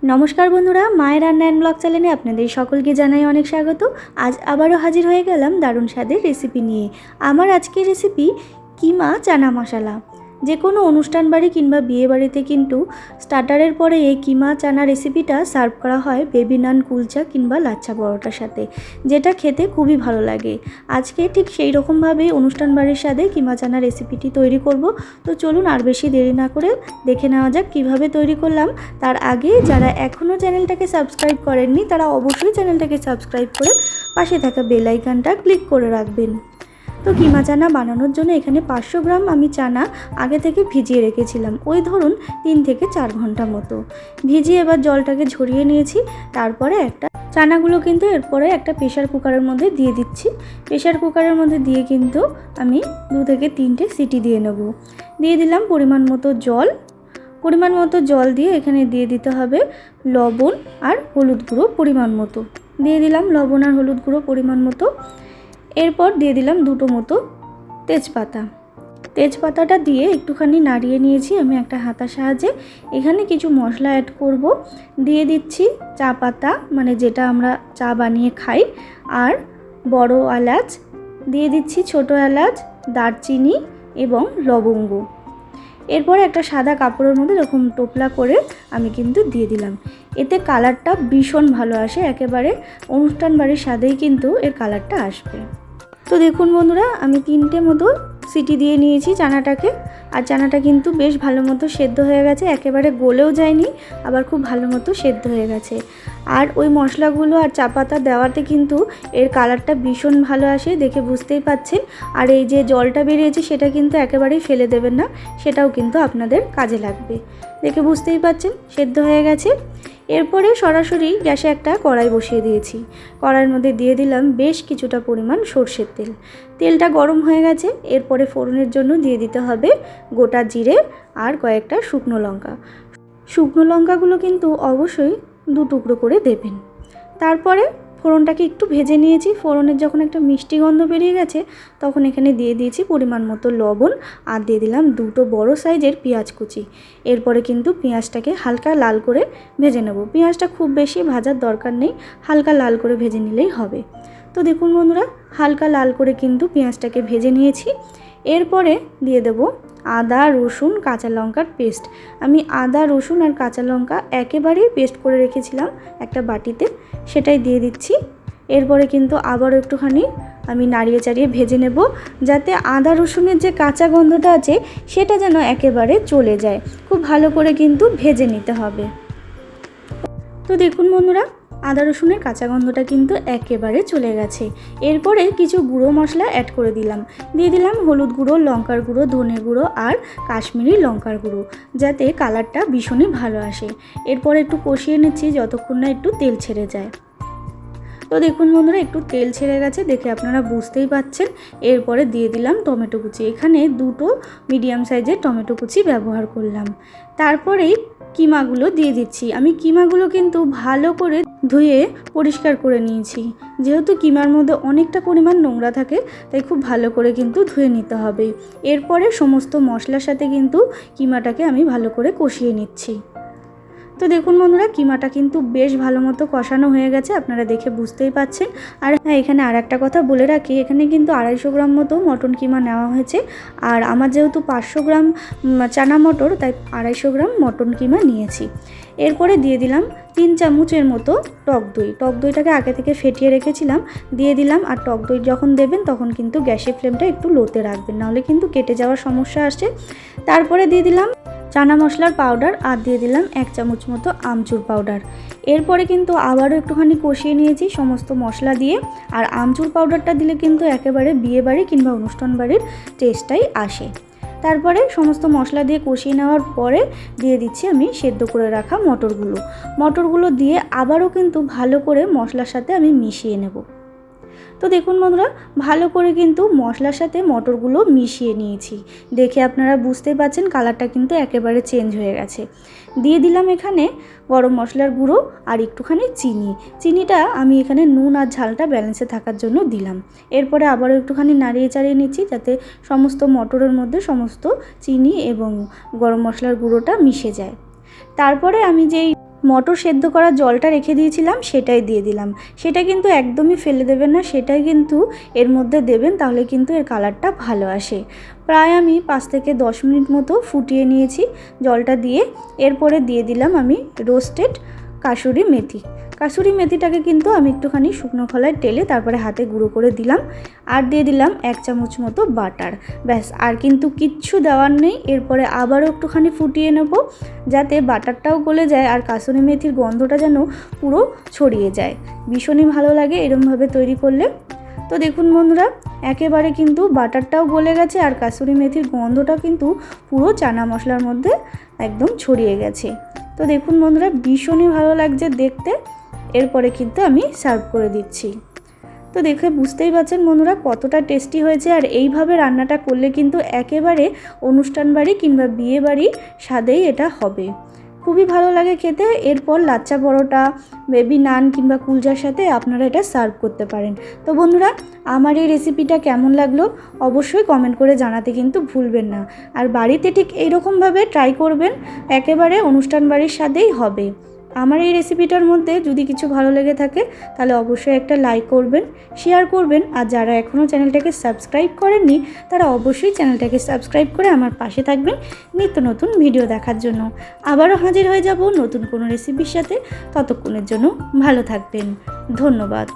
নমস্কার বন্ধুরা, মায়ের রান্না অ্যান্ড ব্লগ চ্যানেলে আপনাদের সকলকে জানাই অনেক স্বাগত। আজ আবারও হাজির হয়ে গেলাম দারুণ স্বাদের রেসিপি নিয়ে। আমার আজকের রেসিপি কিমা চানা মশলা। যে কোনো অনুষ্ঠান বাড়ি কিংবা বিয়ে বাড়িতে কিন্তু স্টার্টারের পরে এই কিমা চানা রেসিপিটা সার্ভ করা হয় বেবি নান, কুলচা কিংবা লাচ্ছা পরোটার সাথে, যেটা খেতে খুবই ভালো লাগে। আজকে ঠিক সেই রকমভাবেই অনুষ্ঠান বাড়ির স্বাদে কিমা চানা রেসিপিটি তৈরি করব। তো চলুন আর বেশি দেরি না করে দেখে নেওয়া যাক কীভাবে তৈরি করলাম। তার আগে যারা এখনও চ্যানেলটাকে সাবস্ক্রাইব করেননি তারা অবশ্যই চ্যানেলটাকে সাবস্ক্রাইব করে পাশে থাকা বেল আইকনটা ক্লিক করে রাখবেন। তো কিমা চানা বানানোর জন্য এখানে 500 গ্রাম আমি চানা আগে থেকে ভিজিয়ে রেখেছিলাম, ওই ধরুন 3 থেকে 4 ঘন্টা মতো ভিজিয়ে এবার জলটাকে ঝরিয়ে নিয়েছি। তারপরে চানাগুলো কিন্তু এরপরে একটা প্রেশার কুকারের মধ্যে দিয়ে দিচ্ছি। প্রেশার কুকারের মধ্যে দিয়ে কিন্তু আমি 2 থেকে 3টে সিটি দিয়ে নেব। দিয়ে দিলাম পরিমাণ মতো জল দিয়ে এখানে দিয়ে দিতে হবে লবণ আর হলুদ গুঁড়ো পরিমাণ মতো। দিয়ে দিলাম লবণ আর হলুদ গুঁড়ো পরিমাণ মতো। এরপর দিয়ে দিলাম 2টো মতো তেজপাতাটা দিয়ে একটুখানি নাড়িয়ে নিয়েছি আমি একটা হাতার সাহায্যে। এখানে কিছু মশলা অ্যাড করব। দিয়ে দিচ্ছি চা পাতা, মানে যেটা আমরা চা বানিয়ে খাই, আর বড় এলাচ, দিয়ে দিচ্ছি ছোট এলাচ, দারচিনি এবং লবঙ্গ। এরপর একটা সাদা কাপড়ের মধ্যে এরকম টোপলা করে আমি কিন্তু দিয়ে দিলাম। এতে কালারটা ভীষণ ভালো আসে, একেবারে অনুষ্ঠান বাড়ির স্বাদেই কিন্তু এর কালারটা আসবে। তো দেখুন বন্ধুরা, আমি 3টে মতো সিটি দিয়ে নিয়েছি চানাটাকে, আর চানাটা কিন্তু বেশ ভালো মতো সেদ্ধ হয়ে গেছে, একেবারে গলেও যায়নি, আবার খুব ভালো মতো সেদ্ধ হয়ে গেছে। আর ওই মশলাগুলো আর চা পাতা দেওয়াতে কিন্তু এর কালারটা ভীষণ ভালো আসে, দেখে বুঝতেই পাচ্ছেন। আর এই যে জলটা বেরিয়েছে সেটা কিন্তু একেবারেই ফেলে দেবেন না, সেটাও কিন্তু আপনাদের কাজে লাগবে। দেখে বুঝতেই পাচ্ছেন সেদ্ধ হয়ে গেছে। এরপরে সরাসরি গ্যাসে একটা কড়াই বসিয়ে দিয়েছি। কড়াইয়ের মধ্যে দিয়ে দিলাম বেশ কিছুটা পরিমাণ সরষের তেল। তেলটা গরম হয়ে গেছে। এরপরে ফোড়নের জন্য দিয়ে দিতে হবে গোটা জিরে আর কয়েকটা শুকনো লঙ্কা। শুকনো লঙ্কাগুলো কিন্তু অবশ্যই 2 টুকরো করে দেবেন। তারপরে ফোড়নটাকে একটু ভেজে নিয়েছি। ফোড়নের যখন একটা মিষ্টি গন্ধ বেরিয়ে গেছে তখন এখানে দিয়ে দিয়েছি পরিমাণ মতো লবণ, আর দিয়ে দিলাম 2টো বড় সাইজের পেঁয়াজ কুচি। এরপরে কিন্তু পেঁয়াজটাকে হালকা লাল করে ভেজে নেব। পেঁয়াজটা খুব বেশি ভাজার দরকার নেই, হালকা লাল করে ভেজে নিলেই হবে। তো দেখুন বন্ধুরা, হালকা লাল করে কিন্তু পেঁয়াজটাকে ভেজে নিয়েছি। এরপরে দিয়ে দেব আদা, রসুন, কাঁচা লঙ্কার পেস্ট। আমি আদা, রসুন আর কাঁচা লঙ্কা একেবারেই পেস্ট করে রেখেছিলাম একটা বাটিতে, সেটাই দিয়ে দিচ্ছি। এরপরে কিন্তু আবারও একটুখানি আমি নাড়িয়ে চাড়িয়ে ভেজে নেব, যাতে আদা রসুনের যে কাঁচা গন্ধটা আছে সেটা যেন একেবারে চলে যায়। খুব ভালো করে কিন্তু ভেজে নিতে হবে। তো দেখুন বন্ধুরা, আদা রসুনের কাঁচা গন্ধটা কিন্তু একেবারে চলে গেছে। এরপরে কিছু গুঁড়ো মশলা অ্যাড করে দিলাম। দিয়ে দিলাম হলুদ গুঁড়ো, লঙ্কার গুঁড়ো, ধনে গুঁড়ো আর কাশ্মীরি লঙ্কার গুঁড়ো, যাতে কালারটা ভীষণই ভালো আসে। এরপরে একটু কষিয়ে নিচ্ছি যতক্ষণ না একটু তেল ছেড়ে যায়। তো দেখুন বন্ধুরা, একটু তেল ছেড়ে গেছে, দেখে আপনারা বুঝতেই পাচ্ছেন। এরপরে দিয়ে দিলাম টমেটো কুচি। এখানে 2টো মিডিয়াম সাইজের টমেটো কুচি ব্যবহার করলাম। তারপরেই কিমাগুলো দিয়ে দিচ্ছি। আমি কিমাগুলো কিন্তু ভালো করে ধুয়ে পরিষ্কার করে নিয়েছি। যেহেতু কিমার মধ্যে অনেকটা পরিমাণ নোংরা থাকে, তাই খুব ভালো করে কিন্তু ধুয়ে নিতে হবে। এরপরে সমস্ত মশলার সাথে কিন্তু কিমাটাকে আমি ভালো করে কষিয়ে নিচ্ছি। তো দেখুন বন্ধুরা, কিমাটা কিন্তু বেশ ভালো মতো কষানো হয়ে গেছে, আপনারা দেখে বুঝতেই পাচ্ছেন। আর হ্যাঁ, এখানে আর একটা কথা বলে রাখি, এখানে কিন্তু 250 গ্রাম মতো মটন কিমা নেওয়া হয়েছে। আর আমার যেহেতু 500 গ্রাম চানা মটর, তাই 250 গ্রাম মটন কিমা নিয়েছি। এরপরে দিয়ে দিলাম 3 চামচের মতো টক দই। টক দইটাকে আগে থেকে ফেটিয়ে রেখেছিলাম, দিয়ে দিলাম। আর টক দই যখন দেবেন তখন কিন্তু গ্যাসের ফ্লেমটা একটু লোতে রাখবেন, নাহলে কিন্তু কেটে যাওয়ার সমস্যা আসে। তারপরে দিয়ে দিলাম চানা মশলার পাউডার, আর দিয়ে দিলাম 1 চামচ মতো আমচুর পাউডার। এরপরে কিন্তু আবারও একটুখানি কষিয়ে নিয়েছি সমস্ত মশলা দিয়ে। আর আমচুর পাউডারটা দিলে কিন্তু একেবারে বিয়ে বাড়ি কিংবা অনুষ্ঠান বাড়ির টেস্টটাই আসে। তারপরে সমস্ত মশলা দিয়ে কষিয়ে নেওয়ার পরে দিয়ে দিচ্ছি আমি সেদ্ধ করে রাখা মটরগুলো দিয়ে আবারও কিন্তু ভালো করে মশলার সাথে আমি মিশিয়ে নেব। তো দেখুন বন্ধুরা, ভালো করে কিন্তু মশলার সাথে মটরগুলো মিশিয়ে নিয়েছি। দেখে আপনারা বুঝতে পারছেন কালারটা কিন্তু একেবারে চেঞ্জ হয়ে গেছে। দিয়ে দিলাম এখানে গরম মশলার গুঁড়ো আর একটুখানি চিনিটা আমি এখানে নুন আর ঝালটা ব্যালেন্সে থাকার জন্য দিলাম। এরপরে আবারও একটুখানি নাড়িয়ে চাড়িয়ে নিচ্ছি, যাতে সমস্ত মটরের মধ্যে সমস্ত চিনি এবং গরম মশলার গুঁড়োটা মিশে যায়। তারপরে আমি যেই মটর সেদ্ধ করা জলটা রেখে দিয়েছিলাম সেটাই দিয়ে দিলাম। সেটা কিন্তু একদমই ফেলে দেবেন না, সেটাই কিন্তু এর মধ্যে দেবেন, তাহলে কিন্তু এর কালারটা ভালো আসে। প্রায় আমি 5 থেকে 10 মিনিট মতো ফুটিয়ে নিয়েছি জলটা দিয়ে। এরপরে দিয়ে দিলাম আমি রোস্টেড কাসুরি মেথি। কাসুরি মেথিটাকে কিন্তু আমি একটুখানি শুকনো খোলায় টেলে তারপরে হাতে গুঁড়ো করে দিলাম। আর দিয়ে দিলাম 1 চামচ মতো বাটার। ব্যাস, আর কিন্তু কিচ্ছু দেওয়ার নেই। এরপরে আবারও একটুখানি ফুটিয়ে নেব যাতে বাটারটাও গলে যায় আর কাসুরি মেথির গন্ধটা যেন পুরো ছড়িয়ে যায়। ভীষণই ভালো লাগে এরমভাবে তৈরি করলে। তো দেখুন বন্ধুরা, একেবারে কিন্তু বাটারটাও গলে গেছে আর কাসুরি মেথির গন্ধটা কিন্তু পুরো চানা মশলার মধ্যে একদম ছড়িয়ে গেছে। তো দেখুন বন্ধুরা, ভীষণই ভালো লাগছে দেখতে। এরপরে কিন্তু আমি সার্ভ করে দিচ্ছি। তো দেখে বুঝতেই পারছেন বন্ধুরা কতটা টেস্টি হয়েছে। আর এইভাবে রান্নাটা করলে কিন্তু একেবারে অনুষ্ঠান বাড়ি কিংবা বিয়ে বাড়ি স্বাদেই এটা হবে। খুবই ভালো লাগে খেতে। এরপর লাচ্চা পরোটা, বেবি নান কিংবা কুলচার সাথে আপনারা এটা সার্ভ করতে পারেন। তো বন্ধুরা, আমার এই রেসিপিটা কেমন লাগলো অবশ্যই কমেন্ট করে জানাতে কিন্তু ভুলবেন না। আর বাড়িতে ঠিক এইরকমভাবে ট্রাই করবেন, একেবারে অনুষ্ঠান বাড়ির স্বাদেই হবে। আমার এই রেসিপিটার মধ্যে যদি কিছু ভালো লেগে থাকে তাহলে অবশ্যই একটা লাইক করবেন, শেয়ার করবেন। আর যারা এখনও চ্যানেলটাকে সাবস্ক্রাইব করেননি তারা অবশ্যই চ্যানেলটাকে সাবস্ক্রাইব করে আমার পাশে থাকবেন নিত্য নতুন ভিডিও দেখার জন্য। আবারও হাজির হয়ে যাব নতুন কোনো রেসিপির সাথে। ততক্ষণের জন্য ভালো থাকবেন। ধন্যবাদ।